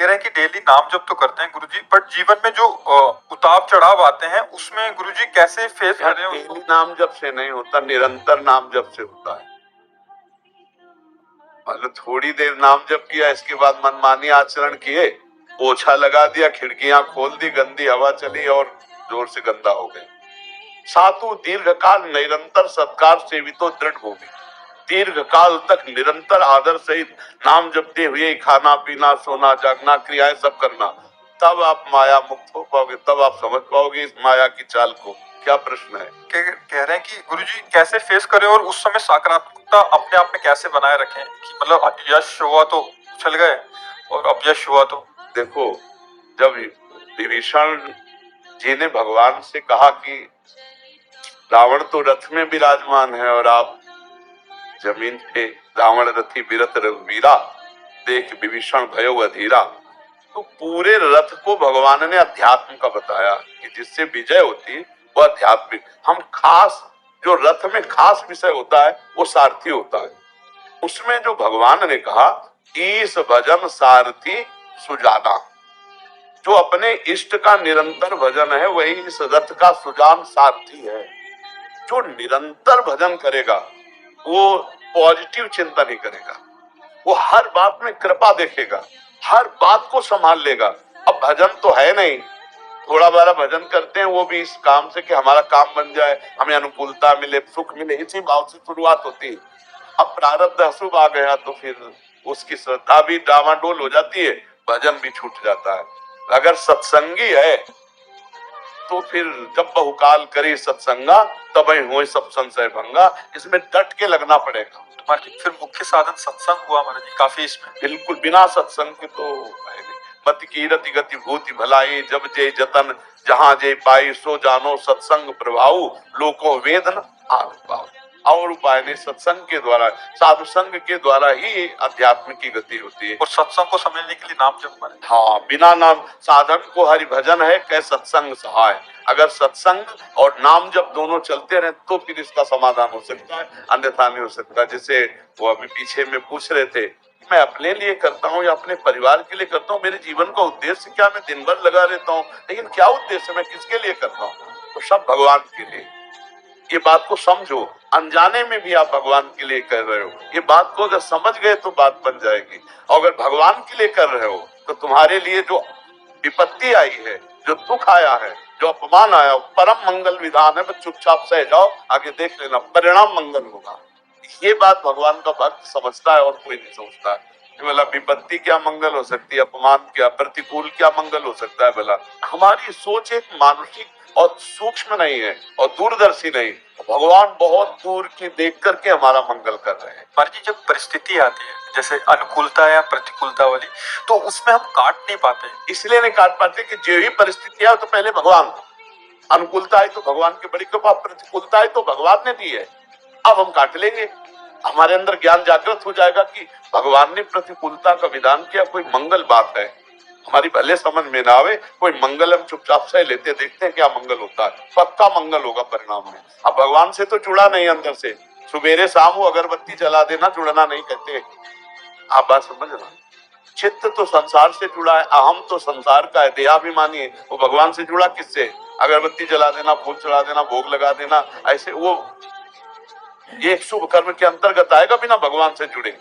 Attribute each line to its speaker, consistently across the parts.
Speaker 1: कह रहे हैं कि डेली नाम जप तो करते हैं गुरुजी, बट जीवन में जो उतार चढ़ाव आते हैं उसमें गुरुजी कैसे फेस कर रहे हैं उसको?
Speaker 2: डेली नाम जप से नहीं होता, निरंतर नाम जप से होता है। मतलब थोड़ी देर नाम जप किया, इसके बाद मनमानी आचरण किए, पोछा लगा दिया, खिड़कियां खोल दी, गंदी हवा चली और जोर से गंदा हो गए। सातु दीर्घकाल निरंतर सत्कार सेवितो दृढ़ भूमि, दीर्घकाल तक निरंतर आदर सहित नाम जपते हुए खाना पीना सोना जागना क्रियाएं सब करना, तब आप माया मुक्त हो पाओगे, तब आप समझ पाओगे इस माया की चाल को। क्या प्रश्न है?
Speaker 1: कह रहे हैं कि गुरुजी कैसे फेस करें और उस समय सकारात्मकता अपने आप में कैसे बनाए रखें कि मतलब यश हुआ तो चल गए और अपयश हुआ तो?
Speaker 2: देखो, जब विभीषण जी ने भगवान से कहा कि रावण तो रथ में विराजमान है और आप जमीन पे, रावण रथी विरत रघुवीरा, देख विभीषण भयो अधीरा, तो पूरे रथ को भगवान ने अध्यात्म का बताया कि जिससे विजय होती है वो आध्यात्मिक। हम खास जो रथ में खास विषय होता है वो सारथी होता है। उसमें जो भगवान ने कहा ईश भजन सारथी सुजाना, जो अपने इष्ट का निरंतर भजन है वही इस रथ का सुजान सारथी है। जो निरंतर भजन करेगा वो पॉजिटिव चिंतन ही करेगा, वो हर बात में कृपा देखेगा, हर बात को संभाल लेगा। अब भजन तो है नहीं, थोड़ा बारा भजन करते हैं वो भी इस काम से कि हमारा काम बन जाए, हमें अनुकूलता मिले, सुख मिले, इसी भाव से शुरुआत होती है। अब प्रारब्ध अशुभ आ गया तो फिर उसकी श्रद्धा भी डामाडोल हो जाती है, भजन भी छूट जाता है। अगर सत्संगी है तो फिर जब बहुकाल करे सत्संगा तब हो सब संशय भंगा, इसमें डट के लगना पड़ेगा।
Speaker 1: फिर मुख्य साधन सत्संग हुआ महाराज जी, काफी इसमें
Speaker 2: बिल्कुल बिना सत्संग के तो है नहीं। मति कीरति गति भूति भलाई, जब जय जतन जहां जय पाई, सो जानो सत्संग प्रभाव, लोको वेद न आग पाओ। और उपाय नहीं, सत्संग के द्वारा, साधु संग के द्वारा ही अध्यात्म की गति होती है।
Speaker 1: और सत्संग को समझने के लिए नाम जप माने।
Speaker 2: हाँ, बिना नाम साधन को हरि भजन है, कै सत्संग सहाय। अगर सत्संग और नाम जब दोनों चलते रहे तो फिर इसका समाधान हो सकता है, अन्यथा नहीं हो सकता। जैसे वो अभी पीछे में पूछ रहे थे, मैं अपने लिए करता हूँ या अपने परिवार के लिए करता हूँ, मेरे जीवन का उद्देश्य क्या? मैं दिन भर लगा रहता हूँ, लेकिन क्या उद्देश्य, मैं किसके लिए करता हूँ? तो सब भगवान के लिए। ये बात को समझो, अनजाने में भी आप भगवान के लिए कर रहे हो। ये बात को अगर समझ गए तो बात बन जाएगी। और अगर भगवान के लिए कर रहे हो तो तुम्हारे लिए जो विपत्ति आई है, जो दुख आया है, जो अपमान आया, परम मंगल विधान है। बस चुपचाप सह जाओ, आगे देख लेना, परिणाम मंगल होगा। ये बात भगवान का भक्त समझता है और कोई नहीं समझता है। मतलब विपत्ति क्या मंगल हो सकती है, अपमान क्या, प्रतिकूल क्या मंगल हो सकता है? भला हमारी सोच एक मानसिक और सूक्ष्म नहीं है और दूरदर्शी नहीं। भगवान बहुत दूर की देख करके हमारा मंगल कर रहे हैं।
Speaker 1: पर जी जब परिस्थिति आती है जैसे अनुकूलता या प्रतिकूलता वाली, तो उसमें हम काट नहीं पाते।
Speaker 2: इसलिए नहीं काट पाते कि जो ही परिस्थिति आए तो पहले भगवान, अनुकूलता है तो भगवान की बड़ी कृपा, प्रतिकूलता है तो भगवान ने दी है, अब हम काट लेंगे। हमारे अंदर ज्ञान जागृत हो जाएगा कि भगवान ने प्रतिकूलता का विधान किया, कोई मंगल बात है। हमारी भले समझ में ना आवे, कोई मंगल हम चुपचाप से लेते, देखते हैं क्या मंगल होता है, पक्का मंगल होगा परिणाम में। अब भगवान से तो जुड़ा नहीं, अंदर से सुबेरे शाम वो अगरबत्ती जला देना जुड़ना नहीं कहते। आप बात समझना, चित्त तो संसार से जुड़ा है, अहम तो संसार का है, देहाभिमानी है। वो भगवान से जुड़ा किससे? अगरबत्ती जला देना, फूल चढ़ा देना, भोग लगा देना, ऐसे वो ये एक शुभ कर्म के अंतर्गत आएगा बिना भगवान से जुड़े।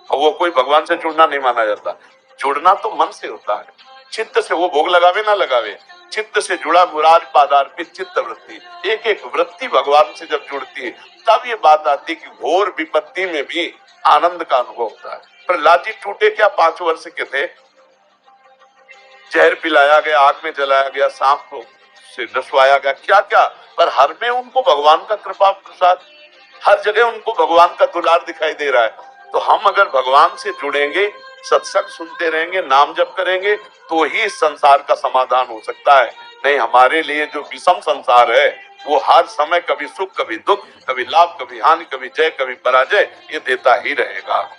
Speaker 2: और वो कोई भगवान से जुड़ना नहीं माना जाता। जुड़ना तो मन से होता है, चित्त से। वो भोग लगावे ना लगावे, चित्त से जुड़ा मुरार पादार्पित चित्त वृत्ति। एक एक वृत्ति भगवान से जब जुड़ती है तब ये बात आती है कि घोर विपत्ति में भी आनंद का अनुभव होता है। प्रहलाद जी टूटे क्या 5 वर्ष के थे, जहर पिलाया गया, आग में जलाया गया, सांप को से डसवाया गया, क्या क्या, पर हर में उनको भगवान का कृपा प्रसाद, हर जगह उनको भगवान का दुलार दिखाई दे रहा है। तो हम अगर भगवान से जुड़ेंगे, सत्संग सुनते रहेंगे, नाम जप करेंगे, तो ही इस संसार का समाधान हो सकता है। नहीं, हमारे लिए जो विषम संसार है वो हर समय कभी सुख कभी दुख, कभी लाभ कभी हानि, कभी जय कभी पराजय, ये देता ही रहेगा।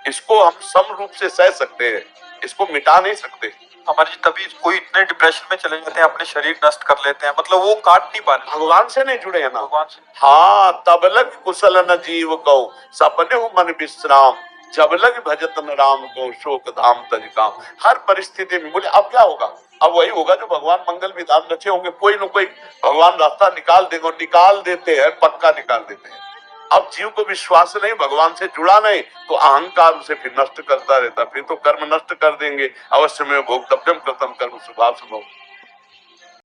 Speaker 2: इसको हम सम रूप से सह सकते हैं, इसको मिटा नहीं सकते।
Speaker 1: हमारी तभी कोई इतने डिप्रेशन में चले जाते हैं, अपने शरीर नष्ट कर लेते हैं, मतलब वो काट नहीं पा रहे,
Speaker 2: भगवान से नहीं जुड़े हैं ना।
Speaker 1: भगवान से।
Speaker 2: हाँ, तब लग कुशल न जीव कहो, सपने मन विश्राम, जब लग भजतन राम को शोक धाम तज काम। हर परिस्थिति में बोले अब क्या होगा, अब वही होगा जो भगवान मंगल विधान रचे होंगे, कोई न कोई भगवान रास्ता निकाल देंगे, निकाल देते हैं, पक्का निकाल देते हैं। अब जीव को विश्वास नहीं, भगवान से जुड़ा नहीं, तो अहंकार उसे फिर नष्ट करता रहता, फिर तो कर्म नष्ट कर देंगे। अवश्य में भोक्तव्यम कृतम कर्म स्वभाव स्वभाव।